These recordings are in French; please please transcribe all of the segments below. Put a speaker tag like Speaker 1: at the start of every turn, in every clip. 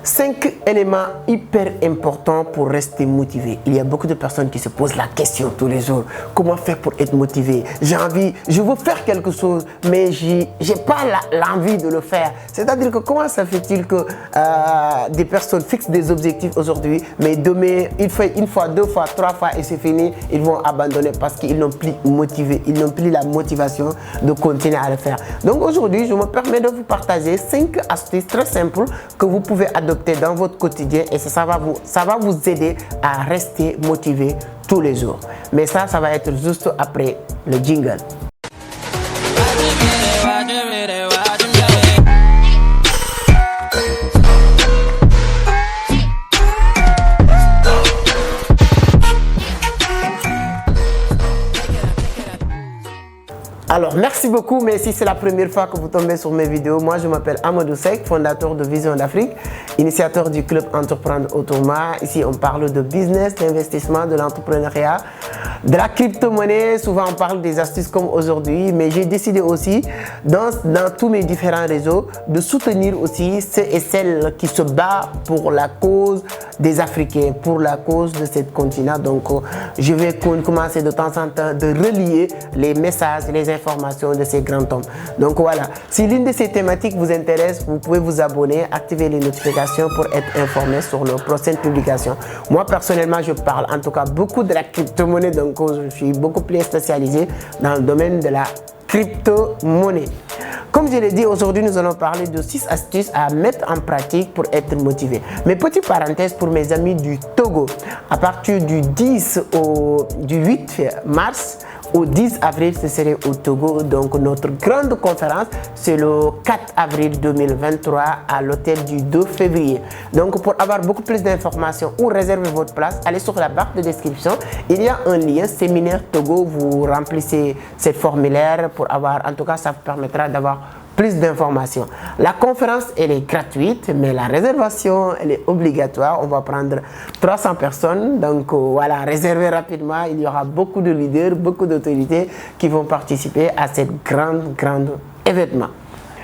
Speaker 1: 5 éléments hyper importants pour rester motivé. Il y a beaucoup de personnes qui se posent la question tous les jours. Comment faire pour être motivé? J'ai envie, je veux faire quelque chose, mais j'ai pas l'envie de le faire. C'est-à-dire que comment ça fait-il que des personnes fixent des objectifs aujourd'hui, mais demain, ils font une fois, deux fois, trois fois et c'est fini, ils vont abandonner parce qu'ils n'ont plus motivé, ils n'ont plus la motivation de continuer à le faire. Donc aujourd'hui, je me permets de vous partager 5 astuces très simples que vous pouvez adopter dans votre quotidien et ça va vous aider à rester motivé tous les jours. Mais ça va être juste après le jingle. Alors, merci beaucoup, mais si c'est la première fois que vous tombez sur mes vidéos, moi je m'appelle Amadou Seck, fondateur de Vision d'Afrique, initiateur du club Entreprendre Autrement. Ici, on parle de business, d'investissement, de l'entrepreneuriat, de la crypto-monnaie. Souvent, on parle des astuces comme aujourd'hui, mais j'ai décidé aussi, dans tous mes différents réseaux, de soutenir aussi ceux et celles qui se battent pour la cause des Africains, pour la cause de ce continent. Donc, je vais commencer de temps en temps de relier les messages, les informations de ces grands hommes. Donc voilà, si l'une de ces thématiques vous intéresse, vous pouvez vous abonner, activer les notifications pour être informé sur nos prochaines publications. Moi personnellement, je parle en tout cas beaucoup de la crypto-monnaie, donc je suis beaucoup plus spécialisé dans le domaine de la crypto-monnaie. Comme je l'ai dit, aujourd'hui nous allons parler de 6 astuces à mettre en pratique pour être motivé. Mais petite parenthèse pour mes amis du Togo, à partir du 8 mars au 10 avril, ce serait au Togo. Donc notre grande conférence, c'est le 4 avril 2023 à l'hôtel du 2 février. Donc pour avoir beaucoup plus d'informations ou réserver votre place, allez sur la barre de description. Il y a un lien séminaire Togo. Vous remplissez ce formulaire pour avoir, en tout cas ça vous permettra d'avoir plus d'informations. La conférence, elle est gratuite, mais la réservation, elle est obligatoire. On va prendre 300 personnes. Donc voilà, réservez rapidement. Il y aura beaucoup de leaders, beaucoup d'autorités qui vont participer à cette grande événement.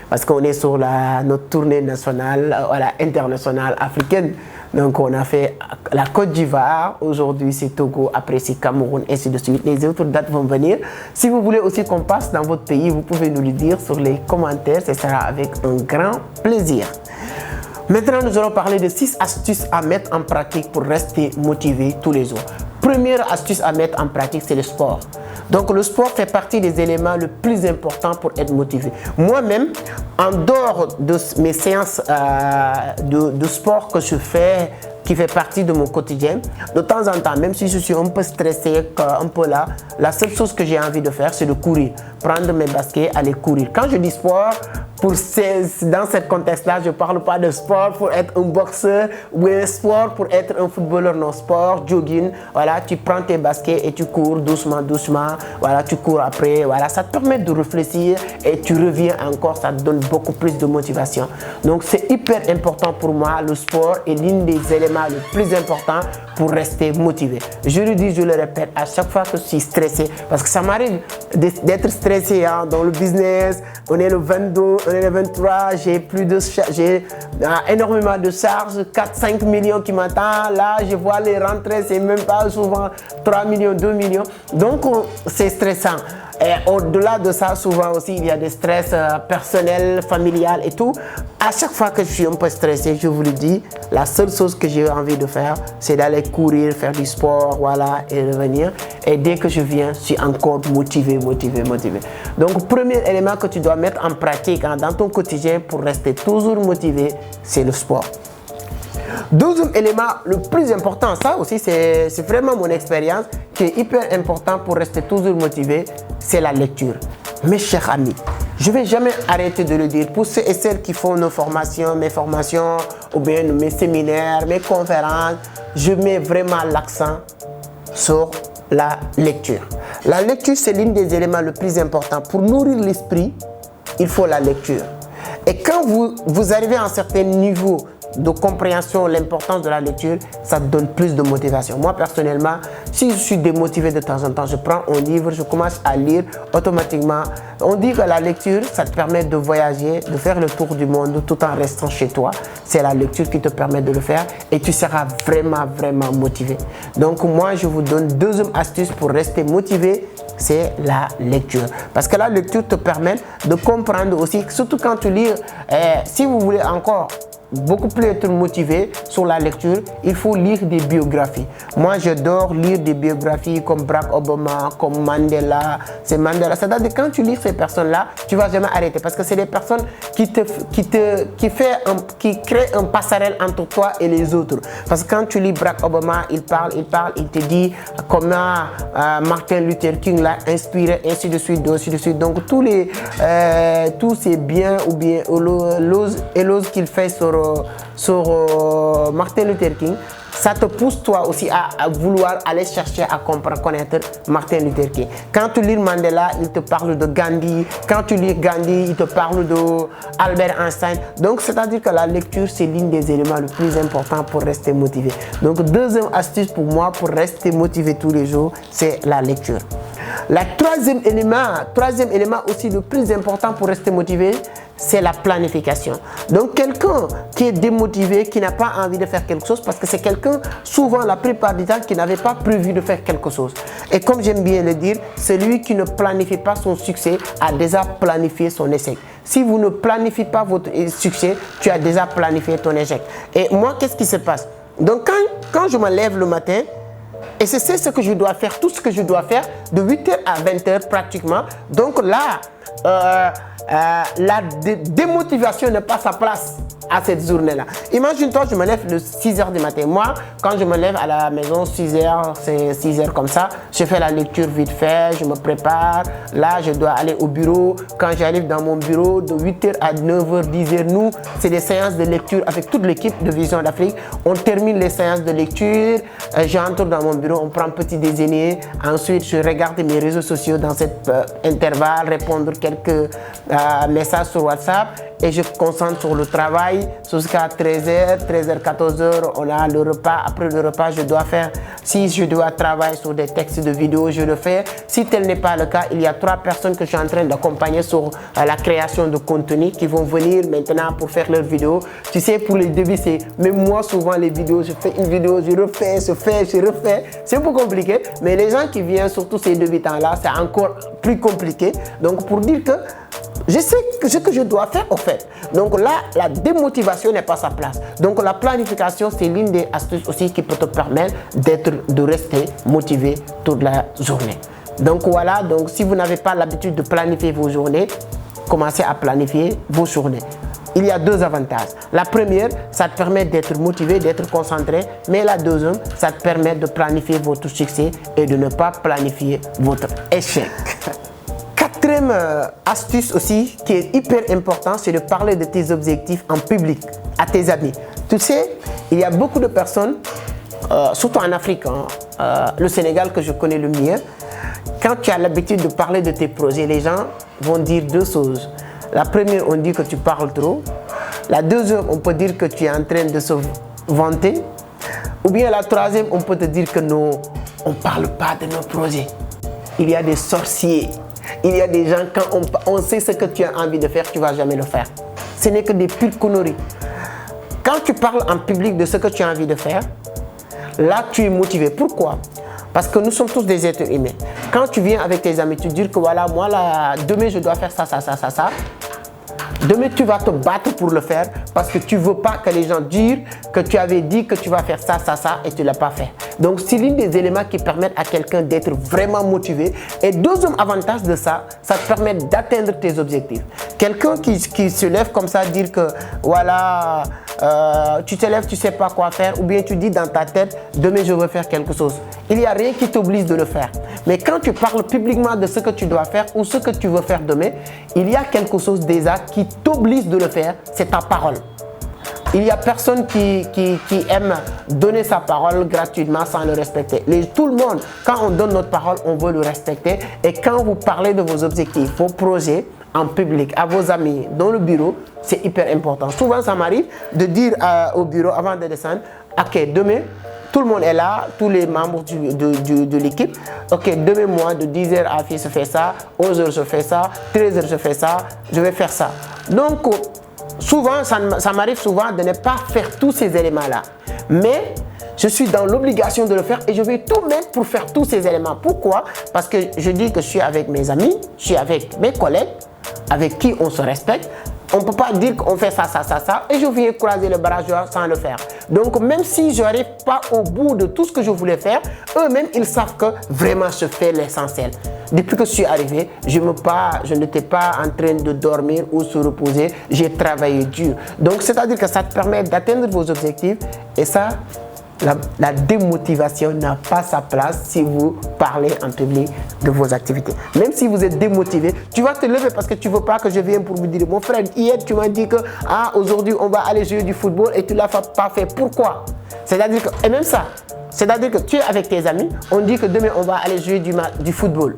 Speaker 1: Parce qu'on est sur notre tournée nationale, internationale africaine. Donc on a fait la Côte d'Ivoire, aujourd'hui c'est Togo, après c'est Cameroun, et ainsi de suite. Les autres dates vont venir. Si vous voulez aussi qu'on passe dans votre pays, vous pouvez nous le dire sur les commentaires, ce sera avec un grand plaisir. Maintenant, nous allons parler de 6 astuces à mettre en pratique pour rester motivé tous les jours. Première astuce à mettre en pratique, c'est le sport. Donc le sport fait partie des éléments les plus importants pour être motivé. Moi-même, en dehors de mes séances de sport que je fais, qui fait partie de mon quotidien, de temps en temps, même si je suis un peu stressé, un peu là, la seule chose que j'ai envie de faire, c'est de courir. Prendre mes baskets, aller courir. Quand je dis sport, dans ce contexte-là, je ne parle pas de sport pour être un boxeur ou un sport pour être un footballeur, non, sport, jogging. Voilà, tu prends tes baskets et tu cours doucement. Voilà, tu cours après. Voilà, ça te permet de réfléchir et tu reviens encore. Ça te donne beaucoup plus de motivation. Donc, c'est hyper important pour moi. Le sport est l'un des éléments les plus importants pour rester motivé. Je le dis, je le répète à chaque fois que je suis stressé, parce que ça m'arrive d'être stressé dans le business. On est le 22, on est le 23, j'ai énormément de charges, 4-5 millions qui m'attendent. Là, je vois les rentrées, c'est même pas souvent 3 millions, 2 millions. Donc, c'est stressant. Et au-delà de ça, souvent aussi, il y a des stress personnels, familial et tout. À chaque fois que je suis un peu stressé, je vous le dis, la seule chose que j'ai envie de faire, c'est d'aller courir, faire du sport, voilà, et revenir. Et dès que je viens, je suis encore motivé. Donc, premier élément que tu dois mettre en pratique dans ton quotidien pour rester toujours motivé, c'est le sport. Deuxième élément, le plus important, ça aussi c'est vraiment mon expérience, qui est hyper important pour rester toujours motivé, c'est la lecture. Mes chers amis, je ne vais jamais arrêter de le dire. Pour ceux et celles qui font mes formations, ou bien mes séminaires, mes conférences, je mets vraiment l'accent sur la lecture. La lecture, c'est l'un des éléments les plus importants. Pour nourrir l'esprit, il faut la lecture. Et quand vous arrivez à un certain niveau de compréhension, l'importance de la lecture, ça te donne plus de motivation. Moi, personnellement, si je suis démotivé de temps en temps, je prends un livre, je commence à lire automatiquement. On dit que la lecture, ça te permet de voyager, de faire le tour du monde tout en restant chez toi. C'est la lecture qui te permet de le faire et tu seras vraiment motivé. Donc moi, je vous donne deuxième astuce pour rester motivé, c'est la lecture. Parce que la lecture te permet de comprendre aussi, surtout quand tu lis, si vous voulez encore beaucoup plus être motivé sur la lecture, il faut lire des biographies. Moi, j'adore lire des biographies comme Barack Obama, comme Mandela. C'est Mandela. C'est-à-dire quand tu lis ces personnes-là, tu ne vas jamais arrêter parce que c'est des personnes qui créent un passerelle entre toi et les autres. Parce que quand tu lis Barack Obama, il te dit comment Martin Luther King l'a inspiré, ainsi de suite. Donc tous ces biens ou bien éloges qu'il fait sur Martin Luther King, ça te pousse toi aussi à vouloir aller chercher à comprendre, connaître Martin Luther King. Quand tu lis Mandela, il te parle de Gandhi. Quand tu lis Gandhi, il te parle de Albert Einstein. Donc, c'est-à-dire que la lecture, c'est l'un des éléments les plus importants pour rester motivé. Donc, deuxième astuce pour moi, pour rester motivé tous les jours, c'est la lecture. Le troisième élément aussi le plus important pour rester motivé, c'est la planification. Donc quelqu'un qui est démotivé, qui n'a pas envie de faire quelque chose, parce que c'est quelqu'un, souvent la plupart du temps, qui n'avait pas prévu de faire quelque chose. Et comme j'aime bien le dire, celui qui ne planifie pas son succès a déjà planifié son échec. Si vous ne planifiez pas votre succès, tu as déjà planifié ton échec. Et moi, qu'est-ce qui se passe? Donc quand je me lève le matin, et c'est ce que je dois faire, tout ce que je dois faire de 8h à 20h pratiquement. Donc là, la démotivation n'a pas sa place à cette journée-là. Imagine-toi, je me lève le 6h du matin. Moi, quand je me lève à la maison, 6h, c'est 6h comme ça, je fais la lecture vite fait, je me prépare. Là, je dois aller au bureau. Quand j'arrive dans mon bureau, de 8h à 9h, 10h, nous, c'est des séances de lecture avec toute l'équipe de Vision d'Afrique. On termine les séances de lecture, j'entre dans mon bureau, on prend un petit déjeuner. Ensuite, je regarde mes réseaux sociaux dans cet intervalle, répondre quelques messages sur WhatsApp et je me concentre sur le travail jusqu'à 13h, 14h, on a le repas. Après le repas, je dois faire, si je dois travailler sur des textes de vidéos, je le fais. Si tel n'est pas le cas, il y a 3 personnes que je suis en train d'accompagner sur la création de contenu qui vont venir maintenant pour faire leurs vidéos. Tu sais, pour les débuts, c'est même moi souvent les vidéos, je fais une vidéo, je refais, je refais. C'est un peu compliqué, mais les gens qui viennent, surtout ces débutants-là, c'est encore plus compliqué. Donc pour dire que je sais ce que je dois faire au fait. Donc là, la démotivation n'est pas sa place. Donc la planification, c'est l'une des astuces aussi qui peut te permettre de rester motivé toute la journée. Donc voilà, donc si vous n'avez pas l'habitude de planifier vos journées, commencez à planifier vos journées. Il y a 2 avantages. La première, ça te permet d'être motivé, d'être concentré. Mais la deuxième, ça te permet de planifier votre succès et de ne pas planifier votre échec. Quatrième astuce aussi qui est hyper important, c'est de parler de tes objectifs en public à tes amis. Tu sais, il y a beaucoup de personnes, surtout en Afrique, le Sénégal que je connais le mieux, quand tu as l'habitude de parler de tes projets, les gens vont dire 2 choses. La première, on dit que tu parles trop. La deuxième, on peut dire que tu es en train de se vanter. Ou bien la troisième, on peut te dire que non, on ne parle pas de nos projets. Il y a des sorciers. Il y a des gens, quand on sait ce que tu as envie de faire, tu ne vas jamais le faire. Ce n'est que des pures conneries. Quand tu parles en public de ce que tu as envie de faire, là, tu es motivé. Pourquoi? Parce que nous sommes tous des êtres humains. Quand tu viens avec tes amis, tu dis que voilà, moi, là, demain, je dois faire ça. Demain, tu vas te battre pour le faire parce que tu ne veux pas que les gens disent que tu avais dit que tu vas faire ça et tu ne l'as pas fait. Donc, c'est l'un des éléments qui permettent à quelqu'un d'être vraiment motivé. Et deuxième avantage de ça, ça te permet d'atteindre tes objectifs. Quelqu'un qui se lève comme ça, dire que voilà, tu te lèves, tu ne sais pas quoi faire, ou bien tu dis dans ta tête, demain je veux faire quelque chose. Il n'y a rien qui t'oblige de le faire. Mais quand tu parles publiquement de ce que tu dois faire ou ce que tu veux faire demain, il y a quelque chose déjà qui t'oblige de le faire, c'est ta parole. Il n'y a personne qui aime donner sa parole gratuitement sans le respecter. Tout le monde, quand on donne notre parole, on veut le respecter. Et quand vous parlez de vos objectifs, vos projets, en public, à vos amis, dans le bureau, c'est hyper important. Souvent, ça m'arrive de dire au bureau avant de descendre, ok, demain, tout le monde est là, tous les membres de l'équipe. Ok, demain, moi, de 10h à fille, je fais ça, 11h, je fais ça, 13h, je fais ça, je vais faire ça. Donc, souvent, ça m'arrive souvent de ne pas faire tous ces éléments-là. Mais je suis dans l'obligation de le faire et je vais tout mettre pour faire tous ces éléments. Pourquoi? Parce que je dis que je suis avec mes amis, je suis avec mes collègues, avec qui on se respecte. On ne peut pas dire qu'on fait ça, ça, ça, ça, et je viens croiser le bras sans le faire. Donc, même si je n'arrive pas au bout de tout ce que je voulais faire, eux-mêmes, ils savent que vraiment, je fais l'essentiel. Depuis que je suis arrivé, je n'étais pas en train de dormir ou se reposer. J'ai travaillé dur. Donc, c'est-à-dire que ça te permet d'atteindre vos objectifs. Et ça, la démotivation n'a pas sa place si vous parlez en public de vos activités. Même si vous êtes démotivé, tu vas te lever parce que tu ne veux pas que je vienne pour vous dire, mon frère, hier tu m'as dit que aujourd'hui on va aller jouer du football et tu ne l'as pas fait. Pourquoi? C'est-à-dire que, et même ça, c'est-à-dire que tu es avec tes amis, on dit que demain on va aller jouer du football.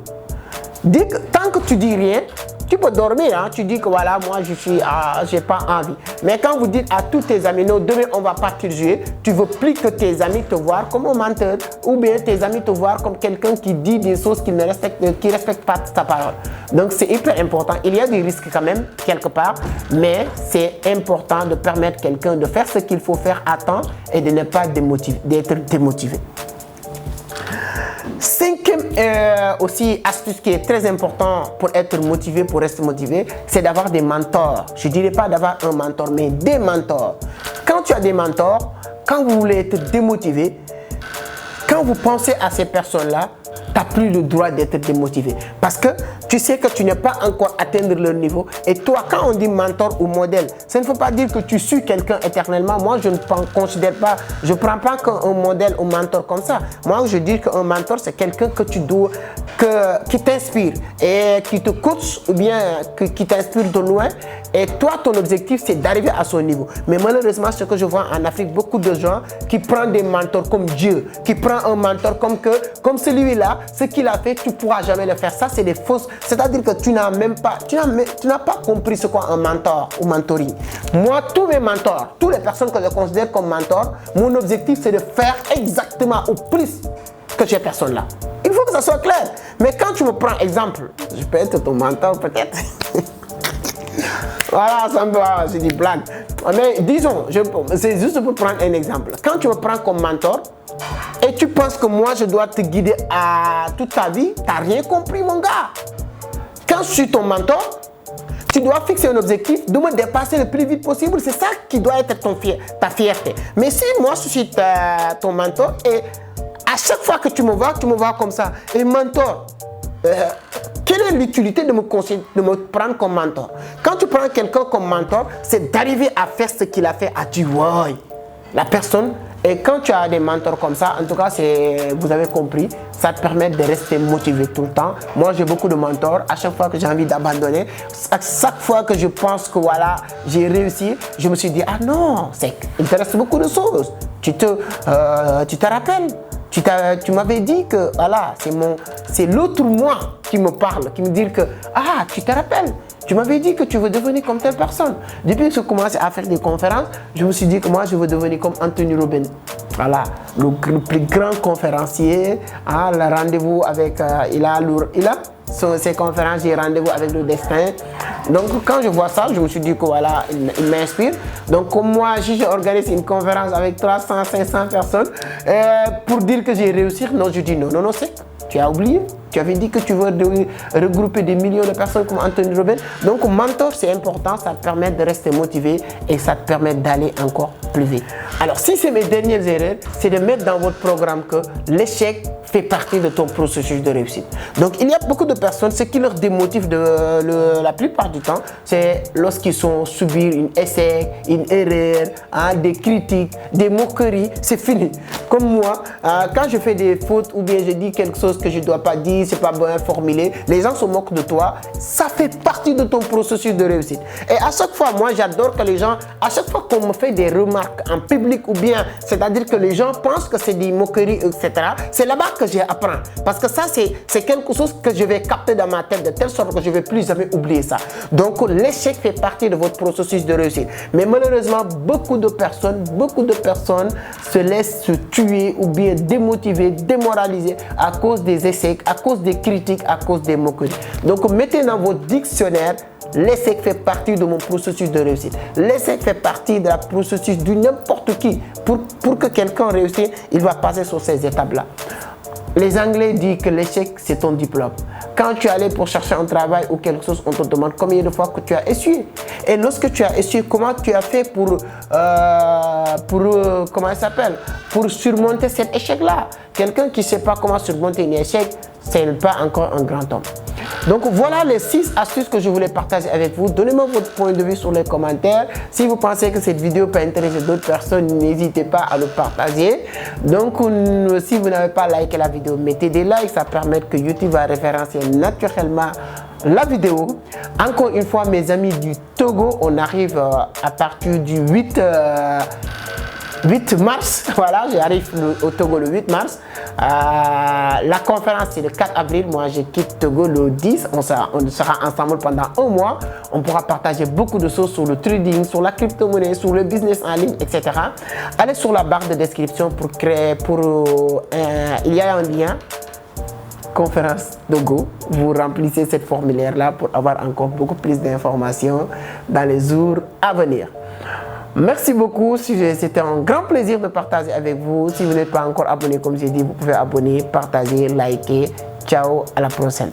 Speaker 1: Dis que, tant que tu dis rien, tu peux dormir, hein? Tu dis que voilà, moi j'ai pas envie. Mais quand vous dites à tous tes amis, non, demain on va partir jouer, tu veux plus que tes amis te voient comme un menteur ou bien tes amis te voient comme quelqu'un qui dit des choses qui ne respecte pas ta parole. Donc c'est hyper important. Il y a des risques quand même, quelque part, mais c'est important de permettre quelqu'un de faire ce qu'il faut faire à temps et de ne pas d'être démotivé. Cinquième aussi astuce qui est très important pour être motivé, pour rester motivé, c'est d'avoir des mentors. Je ne dirais pas d'avoir un mentor, mais des mentors. Quand tu as des mentors, quand vous voulez être démotivé, quand vous pensez à ces personnes-là, tu n'as plus le droit d'être démotivé. Parce que tu sais que tu n'es pas encore atteindre leur niveau. Et toi, quand on dit mentor ou modèle, ça ne veut pas dire que tu suis quelqu'un éternellement. Moi, je ne considère pas, je ne prends pas qu'un modèle ou mentor comme ça. Moi, je dis qu'un mentor, c'est quelqu'un que tu dois, qui t'inspire et qui te coach ou bien qui t'inspire de loin. Et toi, ton objectif, c'est d'arriver à son niveau. Mais malheureusement, ce que je vois en Afrique, beaucoup de gens qui prennent des mentors comme Dieu, qui prennent un mentor comme celui-là, ce qu'il a fait, tu ne pourras jamais le faire. Ça, c'est des fausses. C'est-à-dire que tu n'as pas compris ce qu'est un mentor ou mentoring. Moi, tous mes mentors, toutes les personnes que je considère comme mentors, mon objectif, c'est de faire exactement au plus que ces personnes-là. Il faut que ça soit clair. Mais quand tu me prends exemple, je peux être ton mentor peut-être. Voilà, ça me va, c'est des blagues. Mais disons, c'est juste pour prendre un exemple. Quand tu me prends comme mentor et tu penses que moi je dois te guider à toute ta vie, tu n'as rien compris, mon gars. Quand je suis ton mentor, tu dois fixer un objectif de me dépasser le plus vite possible. C'est ça qui doit être ta fierté. Mais si moi je suis ton mentor et à chaque fois que tu me vois comme ça, et mentor, quelle est l'utilité de me prendre comme mentor? Quand tu prends quelqu'un comme mentor, c'est d'arriver à faire ce qu'il a fait à tu vois la personne. Et quand tu as des mentors comme ça, en tout cas, vous avez compris, ça te permet de rester motivé tout le temps. Moi, j'ai beaucoup de mentors. À chaque fois que j'ai envie d'abandonner, à chaque fois que je pense que voilà, j'ai réussi, je me suis dit, ah non, il te reste beaucoup de choses. Tu te rappelles? Tu m'avais dit que voilà, c'est l'autre moi qui me parle, qui me dit que ah, tu te rappelles, tu m'avais dit que tu veux devenir comme telle personne. Depuis que je commence à faire des conférences, je me suis dit que moi je veux devenir comme Anthony Robbins. Voilà, le plus grand conférencier. Le rendez-vous avec il a ses conférences, j'ai rendez-vous avec le destin. Donc quand je vois ça, je me suis dit que voilà, il m'inspire. Donc comme moi, si j'organise une conférence avec 300, 500 personnes, pour dire que j'ai réussi, non, je dis non, c'est tu as oublié. Tu avais dit que tu veux regrouper des millions de personnes comme Anthony Robbins. Donc, mentor, c'est important. Ça te permet de rester motivé et ça te permet d'aller encore plus vite. Alors, si c'est mes dernières erreurs, c'est de mettre dans votre programme que l'échec fait partie de ton processus de réussite. Donc, il y a beaucoup de personnes, ce qui leur démotive la plupart du temps, c'est lorsqu'ils sont subir une essai, une erreur, des critiques, des moqueries, c'est fini. Comme moi, quand je fais des fautes ou bien je dis quelque chose que je ne dois pas dire, c'est pas bien formulé, les gens se moquent de toi, ça fait partie de ton processus de réussite. Et à chaque fois, moi j'adore que les gens, à chaque fois qu'on me fait des remarques remarques en public ou bien, c'est-à-dire que les gens pensent que c'est des moqueries, etc. C'est là-bas que j'apprends. Parce que ça, c'est quelque chose que je vais capter dans ma tête de telle sorte que je ne vais plus jamais oublier ça. Donc, l'échec fait partie de votre processus de réussite. Mais malheureusement, beaucoup de personnes se laissent se tuer ou bien démotiver, démoraliser à cause des échecs, à cause des critiques, à cause des moqueries. Donc, mettez dans votre dictionnaire, l'échec fait partie de mon processus de réussite. L'échec fait partie de la processus de n'importe qui. Pour que quelqu'un réussisse, il va passer sur ces étapes-là. Les Anglais disent que l'échec, c'est ton diplôme. Quand tu es allé pour chercher un travail ou quelque chose, on te demande combien de fois que tu as essuyé. Et lorsque tu as essuyé, comment tu as fait pour surmonter cet échec-là. Quelqu'un qui ne sait pas comment surmonter un échec, ce n'est pas encore un grand homme. Donc voilà les 6 astuces que je voulais partager avec vous. Donnez-moi votre point de vue sur les commentaires. Si vous pensez que cette vidéo peut intéresser d'autres personnes, n'hésitez pas à le partager. Donc si vous n'avez pas liké la vidéo, mettez des likes. Ça permet que YouTube va référencer naturellement la vidéo. Encore une fois, mes amis du Togo, on arrive à partir du 8 mars, voilà, j'arrive au Togo le 8 mars. La conférence c'est le 4 avril, moi je quitte Togo le 10, on sera ensemble pendant un mois. On pourra partager beaucoup de choses sur le trading, sur la crypto-monnaie, sur le business en ligne, etc. Allez sur la barre de description il y a un lien, conférence Togo. Vous remplissez cette formulaire là pour avoir encore beaucoup plus d'informations dans les jours à venir. Merci beaucoup, c'était un grand plaisir de partager avec vous. Si vous n'êtes pas encore abonné, comme j'ai dit, vous pouvez abonner, partager, liker. Ciao, à la prochaine.